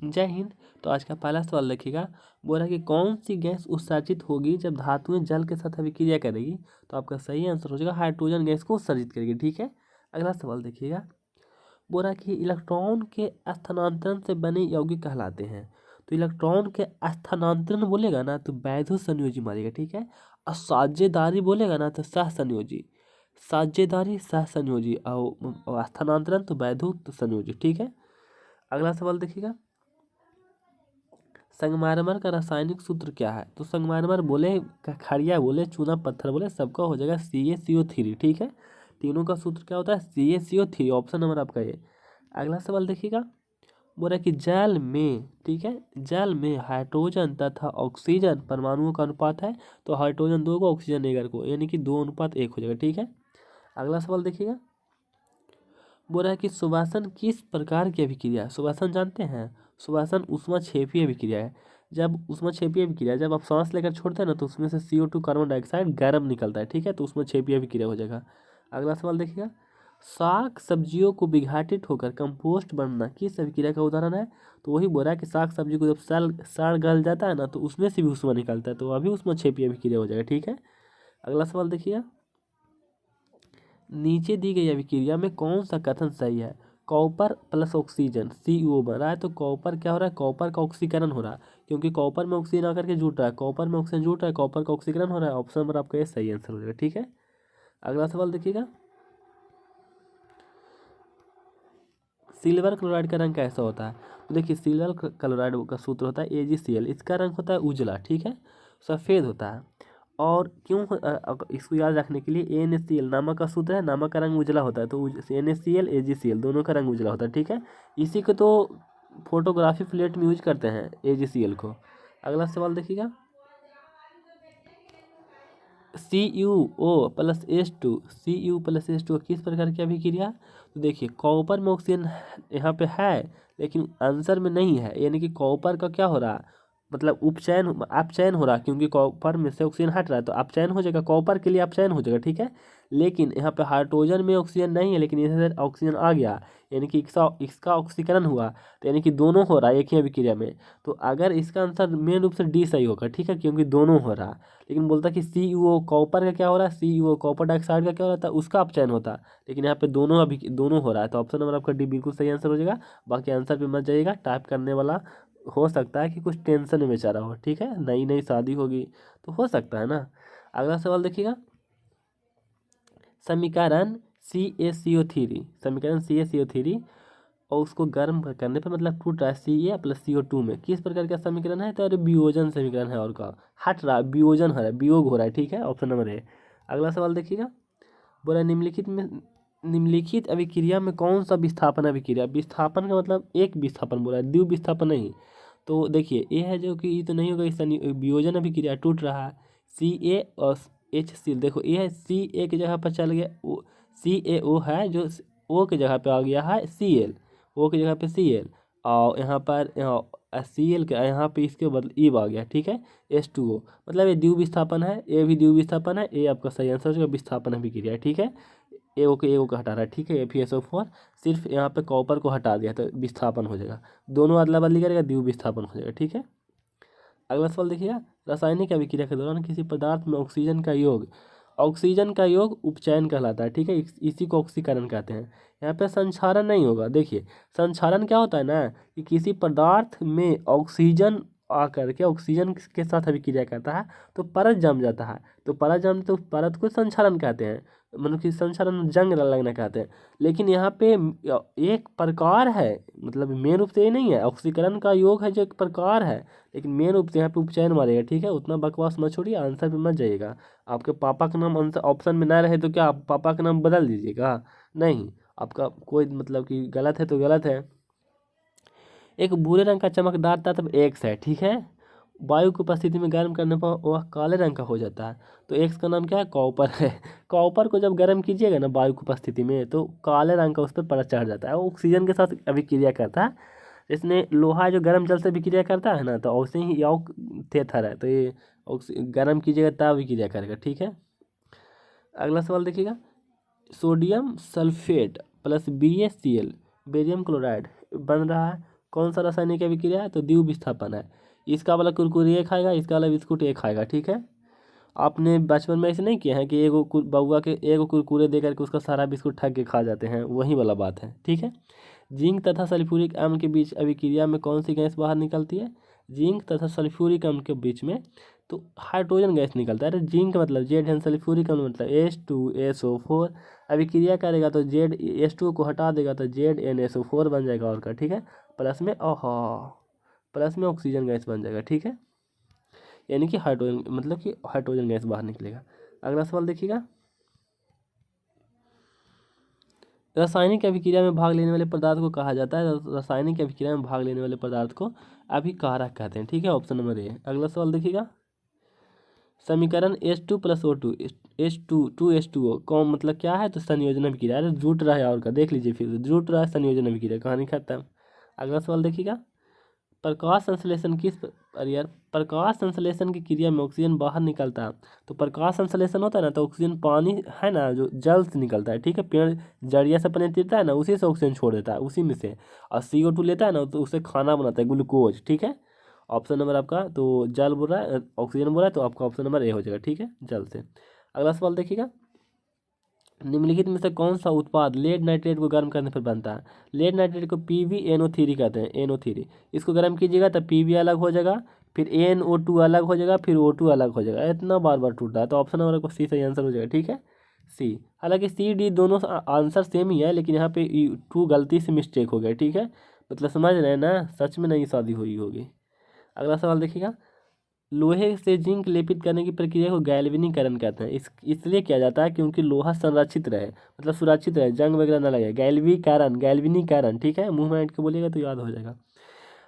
जय हिंद। तो आज का पहला सवाल देखिएगा, बोल रहा है कि कौन सी गैस उत्सर्जित होगी जब धातुएं जल के साथ अभिक्रिया करेगी। तो आपका सही आंसर हो जाएगा हाइड्रोजन गैस को उत्सर्जित करेगी। ठीक है, अगला सवाल देखिएगा, बोल रहा है कि इलेक्ट्रॉन के स्थानांतरण से बने यौगिक कहलाते हैं। तो इलेक्ट्रॉन के स्थानांतरण बोलेगा ना तो वैधु संयोजी मारेगा। ठीक है, और साझेदारी बोलेगा ना तो सह संयोजी, साझेदारी सह संयोजी, और स्थानांतरण तो वैधु तो संयोजी। ठीक है, अगला सवाल देखिएगा, संगमरमर का रासायनिक सूत्र क्या है। तो संगमरमर बोले, खड़िया बोले, चूना पत्थर बोले, सबका हो जाएगा CaCO3। ठीक है, तीनों का सूत्र क्या होता है, CaCO3। ऑप्शन नंबर आपका ये। अगला सवाल देखिएगा, बोल रहा है कि जल में, ठीक है, जल में हाइड्रोजन तथा ऑक्सीजन परमाणुओं का अनुपात है। तो हाइड्रोजन 2 को, ऑक्सीजन 1 को, यानी कि 2:1 हो जाएगा। ठीक है, अगला सवाल देखिएगा, बोल रहा है कि सुवासन किस प्रकार की अभिक्रिया है। सुवासन जानते हैं, सुवासन ऊष्माक्षेपीय अभिक्रिया है। जब ऊष्माक्षेपीय अभिक्रिया, जब आप सांस लेकर छोड़ते हैं ना तो उसमें से CO2 कार्बन डाइऑक्साइड गर्म निकलता है। ठीक है, तो ऊष्माक्षेपीय अभिक्रिया हो जाएगा। अगला सवाल देखिएगा, साग सब्जियों को विघटित होकर कंपोस्ट बनना किस अभिक्रिया का उदाहरण है। तो वही बोल रहा है कि साग सब्जी को जब सड़ गल जाता है ना तो उसमें से भी ऊष्मा निकलता है, तो अभी ऊष्माक्षेपीय अभिक्रिया हो जाएगा। ठीक है, अगला सवाल देखिए, नीचे दी गई अभिक्रिया में कौन सा कथन सही है। कॉपर प्लस ऑक्सीजन CO बन रहा है, तो कॉपर क्या हो रहा है, कॉपर का ऑक्सीकरण हो रहा है, क्योंकि कॉपर में ऑक्सीजन आकर के जुट रहा है, कॉपर में ऑक्सीजन जुट रहा है, कॉपर का ऑक्सीकरण हो रहा है। ऑप्शन नंबर आपका ये सही आंसर हो जाएगा। ठीक है, अगला सवाल देखिएगा, सिल्वर क्लोराइड का रंग कैसा होता है। तो देखिए, सिल्वर क्लोराइड का सूत्र होता है AgCl, इसका रंग होता है उजला। ठीक है, सफ़ेद होता है। और क्यों इसको याद रखने के लिए NaCl नमक का सूत्र है, नमक का रंग उजला होता है, तो NaCl AgCl दोनों का रंग उजला होता है। ठीक है, इसी को तो फोटोग्राफी प्लेट में यूज करते हैं, AgCl को। अगला सवाल देखिएगा, CuO+H2 किस प्रकार की अभिक्रिया। तो देखिए, कॉपर में ऑक्सीजन यहाँ पे है लेकिन आंसर में नहीं है, यानी कि कॉपर का क्या हो रहा है, मतलब अपचयन हो रहा है, क्योंकि कॉपर में से ऑक्सीजन हट रहा है तो अपचयन हो जाएगा, कॉपर के लिए अपचयन हो जाएगा। ठीक है, लेकिन यहाँ पे हाइड्रोजन में ऑक्सीजन नहीं है लेकिन इधर ऑक्सीजन आ गया, यानी कि इसका इसका ऑक्सीकरण हुआ, तो यानी कि दोनों हो रहा है एक ही अभिक्रिया में। तो अगर इसका आंसर मेन रूप से डी सही होगा। ठीक है, क्योंकि दोनों हो रहा है, लेकिन बोलता कि CO कॉपर का क्या हो रहा है, CO कॉपर डाइऑक्साइड का क्या हो रहा है, उसका अपचयन होता, लेकिन यहाँ पे दोनों अभी दोनों हो रहा है। तो ऑप्शन नंबर आपका डी बिल्कुल सही आंसर हो जाएगा। बाकी आंसर पे मत जाइएगा, टाइप करने वाला हो सकता है कि कुछ टेंशन में बेचारा हो। ठीक है, नई नई शादी होगी तो हो सकता है ना। अगला सवाल देखिएगा, समीकरण CaCO3, समीकरण CaCO3 और उसको गर्म करने पर मतलब टूट रहा है Ca+CO2 में, किस प्रकार का समीकरण है। तो अरे वियोजन समीकरण है, और का हट रहा है, वियोजन हो रहा है, वियोग हो रहा है। ठीक है, ऑप्शन नंबर ए। अगला सवाल देखिएगा, बोला निम्नलिखित अभिक्रिया में कौन सा विस्थापन अभिक्रिया। विस्थापन का मतलब एक विस्थापन बोला है, द्वि विस्थापन नहीं। तो देखिए, ये है जो कि ये तो नहीं होगा, इसका वियोजन अभिक्रिया, टूट रहा है Ca और HCl। देखो, ये है Ca की जगह पर चल गया, CaO है जो O की जगह पे आ गया है Cl, O की जगह पे Cl, और यहाँ पर Cl के यहाँ पे इसके बदले ईब आ गया। ठीक है, H2O, मतलब ये द्वि विस्थापन है, ये भी द्वि विस्थापन है, ये आपका सही आंसर हो जाएगा, विस्थापन अभिक्रिया है। ठीक है, एगो को हटा रहा है। ठीक है, FeSO4 सिर्फ यहाँ पे कॉपर को हटा दिया तो विस्थापन हो जाएगा, दोनों अदला बदली करेगा, द्वि विस्थापन हो जाएगा। ठीक है, अगला सवाल देखिएगा, रासायनिक अभिक्रिया के दौरान किसी पदार्थ में ऑक्सीजन का योग उपचयन कहलाता है। ठीक है, इसी को ऑक्सीकरण कहते हैं। यहाँ पे संक्षारण नहीं होगा। देखिए, संक्षारण क्या होता है ना, कि किसी पदार्थ में ऑक्सीजन आकर के ऑक्सीजन के साथ अभिक्रिया करता है तो परत जम जाता है, तो परत जम तो परत को संक्षारण कहते हैं, मतलब कि संक्षारण जंग लगना कहते हैं। लेकिन यहाँ पे एक प्रकार है, मतलब मेन रूप से ये नहीं है, ऑक्सीकरण का योग है जो एक प्रकार है, लेकिन मेन रूप से यहाँ पे उपचयन मारेगा। ठीक है, उतना बकवास मत छोड़िए, आंसर पे मत जाइएगा। आपके पापा का नाम आंसर ऑप्शन में ना रहे तो क्या आप पापा का नाम बदल दीजिएगा, नहीं, आपका कोई मतलब कि गलत है तो गलत है। एक भूरे रंग का चमकदार तत्व एक्स है। ठीक है, वायु की उपस्थिति में गर्म करने पर वह काले रंग का हो जाता है, तो एक्स का नाम क्या है, कॉपर है। कॉपर को जब गर्म कीजिएगा ना वायु की उपस्थिति में तो काले रंग का उस पर परत चढ़ जाता है, वो ऑक्सीजन के साथ अभिक्रिया करता है। इसने लोहा जो गर्म जल से अभिक्रिया करता है ना, तो वैसे ही यौग थेथर है, तो ये गर्म कीजिएगा तब अभिक्रिया करेगा। ठीक है, अगला सवाल देखिएगा, sodium sulphate plus BaCl barium chloride बन रहा है, कौन सा रासायनिक अभिक्रिया है, तो द्वितीय विस्थापन है। इसका वाला कुरकुरे एक खाएगा, इसका वाला बिस्कुट एक खाएगा, ठीक है। आपने बचपन में ऐसे नहीं किया है कि एगो बउआ के एगो कुरकुरे दे करके उसका सारा बिस्कुट ठग के खा जाते हैं, वही वाला बात है, ठीक है। जिंक तथा सल्फ्यूरिक अम्ल के बीच अभिक्रिया में कौन सी गैस बाहर निकलती है, जिंक तथा सल्फ्यूरिक अम्ल के बीच में तो हाइड्रोजन गैस निकलता है। अरे जिंक मतलब जेड एन, सल्फ्यूरिक अम्ल मतलब H2SO4। अभिक्रिया करेगा तो जेड H2 को हटा देगा तो ZnSO4 बन जाएगा और का, ठीक है। प्लस में प्लस में ऑक्सीजन गैस बन जाएगा, ठीक है। यानी कि हाइड्रोजन मतलब कि हाइड्रोजन गैस बाहर निकलेगा। अगला सवाल देखिएगा, रासायनिक अभिक्रिया में भाग लेने वाले पदार्थ को कहा जाता है, रासायनिक अभिक्रिया में भाग लेने वाले पदार्थ को अभिकारक कहते हैं, ठीक है। Option number A. अगला सवाल देखिएगा, समीकरण H2+O2 H2 कौन मतलब क्या है, तो संयोजन अभिक्रिया। अरे जुट रहा है और का, देख लीजिए फिर जुट रहा है संयोजन अभिक्रिया, कहानी खत्म। अगला सवाल देखिएगा, प्रकाश संश्लेषण अरे यार, प्रकाश संश्लेषण की क्रिया में ऑक्सीजन बाहर निकलता है। तो प्रकाश संश्लेषण होता है ना, तो ऑक्सीजन पानी है ना जो जल से निकलता है, ठीक है। पेड़ जड़िया से पेनिट्रेट है ना, उसी से ऑक्सीजन छोड़ देता है, उसी में से। और CO2 लेता है ना, तो उससे खाना बनाता है, ग्लूकोज, ठीक है। ऑप्शन नंबर आपका तो जल बोल रहा है, ऑक्सीजन बोल रहा है, तो आपका ऑप्शन नंबर ए हो जाएगा, ठीक है, जल से। अगला सवाल देखिएगा, निम्नलिखित में से कौन सा उत्पाद लेड नाइट्रेट को गर्म करने पर बनता है। लेड नाइट्रेट को PbNO3 कहते हैं, NO3। इसको गर्म कीजिएगा तो Pb अलग हो जाएगा, फिर NO2 अलग हो जाएगा, फिर O2 अलग हो जाएगा। इतना बार बार टूटता है, तो ऑप्शन नंबर को सी सही आंसर हो जाएगा, ठीक है, सी। हालांकि C D दोनों आंसर सेम ही है, लेकिन यहाँ पे 2 गलती से मिस्टेक हो गया, ठीक है। मतलब समझ रहे हैं ना, सच में नहीं शादी हुई होगी। अगला सवाल देखिएगा, लोहे से जिंक लेपित करने की प्रक्रिया को गैल्वेनीकरण कहते हैं। इसलिए किया जाता है क्योंकि लोहा संरक्षित रहे, मतलब सुरक्षित रहे, जंग वगैरह ना लगे। गैल्वेनीकरण, ठीक है, मुंह में ऐंठ के बोलिएगा तो याद हो जाएगा।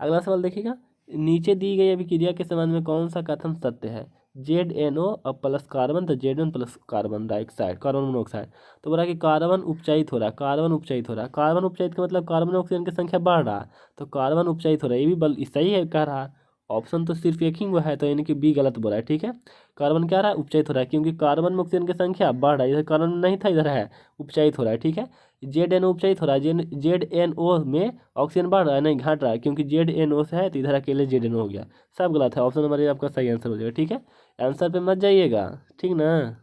अगला सवाल देखिएगा, नीचे दी गई अभिक्रिया के संबंध में कौन सा कथन सत्य है। ZnO प्लस कार्बन, तो Zn plus carbon dioxide, carbon monoxide. तो बोला कि कार्बन उपचयित हो रहा है, कार्बन उपचयित हो रहा है। कार्बन उपचयित का मतलब कार्बन ऑक्सीजन की संख्या बढ़ रहा है, तो कार्बन उपचयित हो रहा है, ये भी सही है कह रहा है। ऑप्शन तो सिर्फ एक ही हुआ है, तो यानी कि बी गलत बोला है, ठीक है। कार्बन क्या रहा है, उपचयित हो रहा है, क्योंकि कार्बन में ऑक्सीजन की संख्या बढ़ रहा है, इधर कार्बन नहीं था, इधर है, उपचयित हो रहा है, ठीक है। ZnO उपचयित हो रहा है, ZnO में ऑक्सीजन बढ़ रहा है नहीं घट रहा है, क्योंकि ZnO से है तो इधर अकेले ZnO हो गया। सब गलत है, ऑप्शन नंबर ए आपका सही आंसर हो जाएगा, ठीक है। आंसर पे मत जाइएगा, ठीक ना।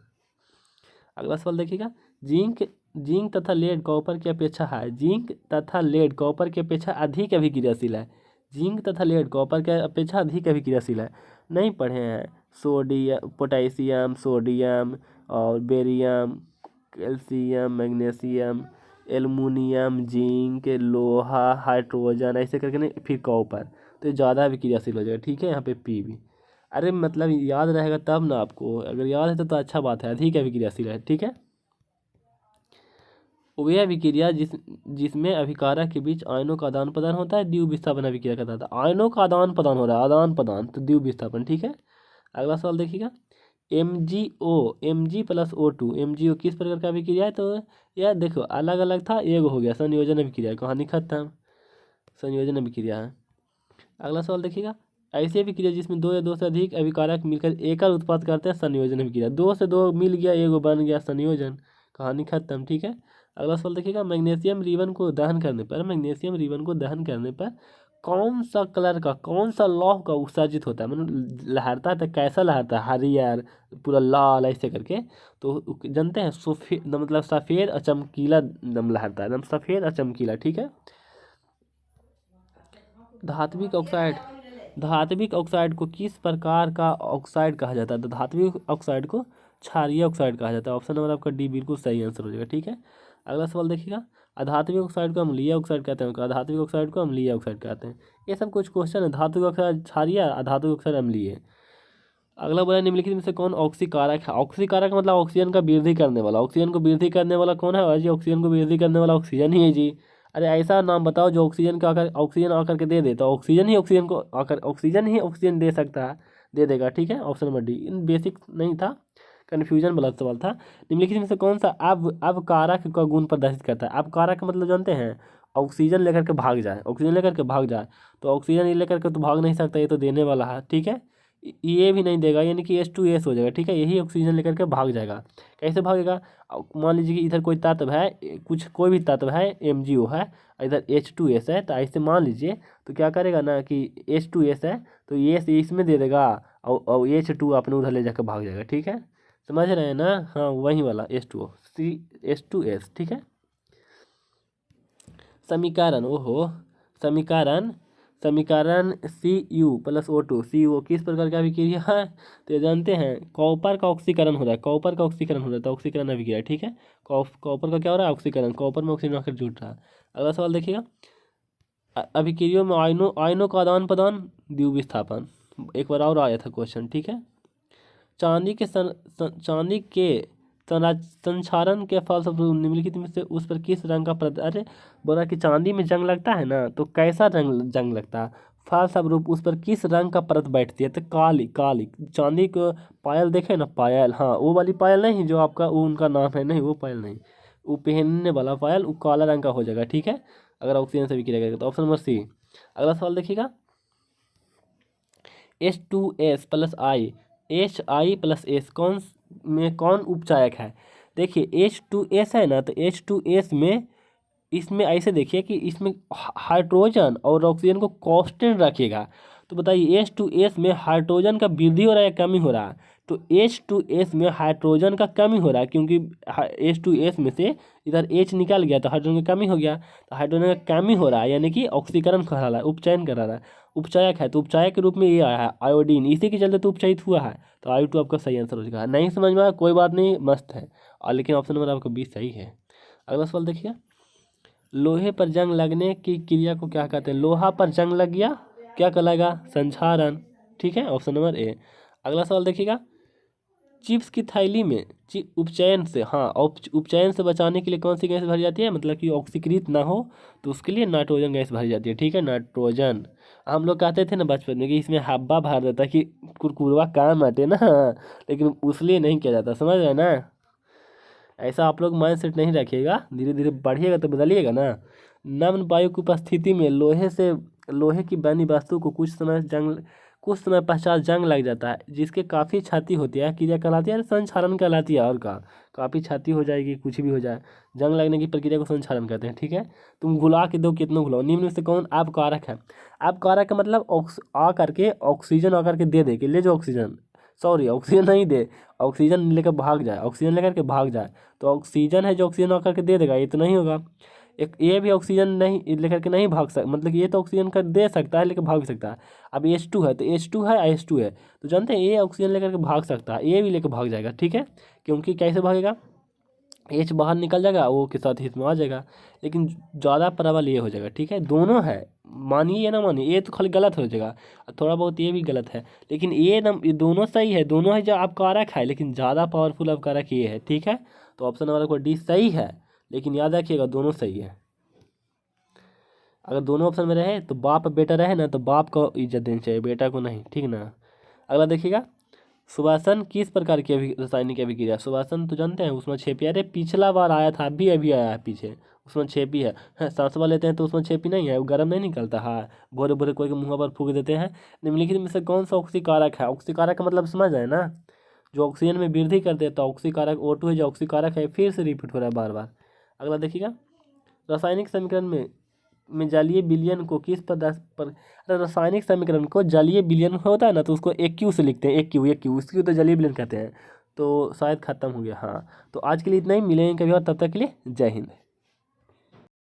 अगला सवाल देखिएगा, जिंक जिंक तथा लेड कॉपर की अपेक्षा है, जिंक तथा लेड कॉपर की अपेक्षा अधिक अभिक्रियाशील है। जिंक तथा लेड कॉपर के अपेक्षा अधिक अभिक्रियाशील है, नहीं पढ़े हैं। सोडियम, पोटेशियम, सोडियम और barium, calcium, magnesium, aluminium, zinc, लोहा, हाइड्रोजन, ऐसे करके नहीं, फिर कॉपर, तो ये ज़्यादा अभिक्रियाशील हो जाएगा, ठीक है। यहाँ पे Pb, अरे मतलब याद रहेगा तब ना आपको, अगर याद है तो अच्छा बात है, अधिक अभिक्रियाशील है, ठीक है। वह अभिक्रिया जिसमें अभिकारक के बीच आयनों का आदान प्रदान होता है, द्वितीय विस्थापन अभिक्रिया कहता है। आयनों का आदान प्रदान हो रहा है, आदान प्रदान, तो द्वितीय विस्थापन, ठीक है। अगला सवाल देखिएगा, Mg+O2 MgO किस प्रकार का अभिक्रिया है, तो यार देखो अलग अलग था, एक हो गया संयोजन अभिक्रिया, कहानी खत्म, संयोजन अभिक्रिया है। अगला सवाल देखिएगा, ऐसी अभिक्रिया जिसमें दो या दो से अधिक अभिकारक मिलकर एकल उत्पाद करते हैं, संयोजन अभिक्रिया। दो से दो मिल गया, एगो बन गया, संयोजन, कहानी खत्म, ठीक है। अगला सवाल देखिएगा, मैग्नीशियम रिबन को दहन करने पर, मैग्नीशियम रिबन को दहन करने पर कौन सा कलर का, कौन सा लौह का उत्सर्जित होता है, मतलब लहरता है तो कैसा लहरता है, हरियर, पूरा लाल ऐसे करके, तो जानते हैं सफेद, मतलब सफ़ेद और चमकीला एकदम लहरता है, एकदम सफ़ेद और चमकीला, ठीक है। धात्विक ऑक्साइड, धात्विक ऑक्साइड को किस प्रकार का ऑक्साइड कहा जाता है, तो धात्विक ऑक्साइड को क्षारीय ऑक्साइड कहा जाता है। ऑप्शन नंबर आपका डी बिल्कुल सही आंसर हो जाएगा, ठीक है। अगला सवाल देखिएगा, अधात्विक ऑक्साइड को अम्लीय ऑक्साइड कहते हैं, अधात्विक ऑक्साइड को अम्लीय ऑक्साइड कहते हैं। ये सब कुछ क्वेश्चन है, धात्विक ऑक्साइड क्षारीय, अधात्विक ऑक्साइड अम्लीय। अगला बोला, निम्नलिखित में से कौन ऑक्सीकारक है। ऑक्सीकारक मतलब ऑक्सीजन का वृद्धि करने वाला, ऑक्सीजन को वृद्धि करने वाला कौन है जी, ऑक्सीजन को वृद्धि करने वाला ऑक्सीजन ही है जी। अरे ऐसा नाम बताओ जो ऑक्सीजन का आकर, ऑक्सीजन आकर के दे दे, तो ऑक्सीजन ही ऑक्सीजन को आकर, ऑक्सीजन ही ऑक्सीजन दे सकता है, दे देगा, ठीक है। ऑप्शन नंबर डी, इन बेसिक नहीं था, कन्फ्यूजन वाला सवाल था। निम्नलिखित में से कौन सा अवकारक का गुण प्रदर्शित करता है। अवकारक का मतलब जानते हैं, ऑक्सीजन लेकर के भाग जाए, ऑक्सीजन लेकर के भाग जाए, तो ऑक्सीजन ये लेकर के तो भाग नहीं सकता, ये तो देने वाला है, ठीक है। ये भी नहीं देगा, यानी कि H2S हो जाएगा, ठीक है। यही ऑक्सीजन लेकर के भाग जाएगा। कैसे भागेगा? मान लीजिए कि इधर कोई तत्व है, कुछ कोई भी तत्व है, MgO है, इधर H2S है, तो ऐसे मान लीजिए, तो क्या करेगा ना कि H2S है तो ये से इसमें दे देगा, और H2 अपने उधर ले जाकर भाग जाएगा, ठीक है। समझ रहे हैं ना? हाँ, वही वाला H2O, H2S, ठीक है। समीकरण, ओहो, समीकरण समीकरण Cu+O2, CO किस प्रकार का अभिक्रिया है? तो ये जानते हैं, कॉपर का ऑक्सीकरण हो रहा है, कॉपर का ऑक्सीकरण हो रहा है, तो ऑक्सीकरण अभिक्रिया, ठीक है। कॉपर का क्या हो रहा है? ऑक्सीकरण, कॉपर में ऑक्सीजन आकर जुड़ रहा है। अगला सवाल देखिएगा, अभिक्रियाओं में आयनों का आदान प्रदान, द्वितीय विस्थापन। एक बार और आया था क्वेश्चन, ठीक है। चांदी के संक्षारण के फलस्वरूप निम्नलिखित में से उस पर किस रंग का अरे बोला कि चांदी में जंग लगता है ना, तो कैसा जंग लगता है? फलस्वरूप उस पर किस रंग का परत बैठती है? तो काली काली। चांदी को पायल देखे ना, पायल, हाँ वो वाली पायल नहीं जो आपका वो उनका नाम है, नहीं वो पायल नहीं, वो पहनने वाला पायल, वो काला रंग का हो जाएगा, ठीक है, अगर ऑक्सीजन से भी किया जाएगा तो। Option number C. अगला सवाल देखिएगा, H2S+I, Hi+S कौन उपचायक है? देखिए H2S है ना, तो H2S में, इसमें ऐसे देखिए कि इसमें हाइड्रोजन और ऑक्सीजन को कांस्टेंट रखिएगा। तो बताइए H2S में हाइड्रोजन का वृद्धि हो रहा है या कमी हो रहा है? तो H2S में हाइड्रोजन का कमी हो रहा है, क्योंकि H2S में से इधर H निकल गया तो हाइड्रोजन का कमी हो गया, तो हाइड्रोजन का कमी हो रहा है, यानी कि ऑक्सीकरण करा रहा है, उपचयन करा रहा है, उपचायक है। तो उपचायक के रूप में ये आया है आयोडीन, इसी के चलते तो उपचयित हुआ है। तो I2 आपका सही आंसर हो जाएगा। नहीं समझ में आया कोई बात नहीं, मस्त है, और लेकिन ऑप्शन नंबर आपका 20 सही है। अगला सवाल देखिए, लोहे पर जंग लगने की क्रिया को क्या कहते हैं? लोहा पर जंग लग गया, क्या कहलाएगा? संक्षारण, ठीक है, ऑप्शन नंबर ए। अगला सवाल देखिएगा, चिप्स की थैली में उपचयन से, हाँ, उपचयन से बचाने के लिए कौन सी गैस भरी जाती है? मतलब कि ऑक्सीकृत ना हो तो उसके लिए नाइट्रोजन गैस भरी जाती है, ठीक है, नाइट्रोजन। हम लोग कहते थे ना बचपन में कि इसमें हब्बा भर देता कि कुरकुरवा काम आते ना, लेकिन उसलिए नहीं किया जाता, समझ रहे हैं ना? ऐसा आप लोग माइंड सेट नहीं रखिएगा, धीरे धीरे बढ़िएगा तो बदलिएगा ना। नम्न वायु की उपस्थिति में लोहे की बनी वस्तु को कुछ समय पश्चात जंग लग जाता है, जिसके काफ़ी क्षति होती है, क्रिया कहलाती है, संक्षारण कहलाती है। और का काफ़ी क्षति हो जाएगी, कुछ भी हो जाए, जंग लगने की प्रक्रिया को संक्षारण कहते हैं, ठीक है। तुम घुला के दो कितना घुलाओ, निम्न में से कौन अपकारक है? अपकारक का मतलब आ करके ऑक्सीजन आकर के दे कि ले जो ऑक्सीजन, सॉरी ऑक्सीजन नहीं दे, ऑक्सीजन लेकर भाग जाए, ऑक्सीजन लेकर के भाग जाए, तो ऑक्सीजन है जो ऑक्सीजन आकर के दे देगा, ये तो नहीं होगा। एक ये भी ऑक्सीजन नहीं लेकर के नहीं भाग सकता, मतलब ये तो ऑक्सीजन कर दे सकता है लेकिन भाग भी सकता है। अब H2 है तो H2 है, H2 है, तो जानते हैं ये ऑक्सीजन लेकर के भाग सकता है, ये भी लेकर भाग जाएगा, ठीक है। क्योंकि कैसे भागेगा? H बाहर निकल जाएगा, वो के साथ इसमें आ जाएगा, लेकिन ज़्यादा प्रबल ये हो जाएगा, ठीक है। दोनों है, मानिए या ना मानिए, ये तो खाली गलत हो जाएगा, थोड़ा बहुत ये भी गलत है, लेकिन ये दोनों सही है, दोनों है जो अपकारक है, लेकिन ज़्यादा पावरफुल अपकारक ये है, ठीक है। तो ऑप्शन नंबर को डी सही है, लेकिन याद रखिएगा दोनों सही है। अगर दोनों ऑप्शन में रहे तो बाप बेटा रहे ना, तो बाप को इज्जत देनी चाहिए, बेटा को नहीं, ठीक ना। अगला देखिएगा, सुभाषन किस प्रकार की रासायनिक अभिक्रिया? सुभाषन तो जानते हैं, उसमें छेपी, अरे पिछला बार आया था, अभी आया है पीछे, उसमें छेपी है। सांसवा लेते हैं तो उसमें छेपी नहीं है, वो गर्म नहीं निकलता है, भोरे भोरे कोई के मुँह पर फूक देते हैं। निम्नलिखित में से कौन सा ऑक्सीकारक है? ऑक्सीकारक का मतलब समझ आए ना, जो ऑक्सीजन में वृद्धि कर देता है, ऑक्सीकारक O2 है जो ऑक्सीकारक है, फिर से रिपीट हो रहा है बार बार। अगला देखिएगा, रासायनिक समीकरण में जलीय विलयन को किस पदार्थ पर, अरे रासायनिक समीकरण को जलीय विलयन होता है ना, तो उसको AQ से लिखते हैं, AQ उसकी तो जलीय विलयन कहते हैं। तो शायद खत्म हो गया, हाँ। तो आज के लिए इतना ही, मिलेंगे कभी और, तब तक के लिए जय हिंद।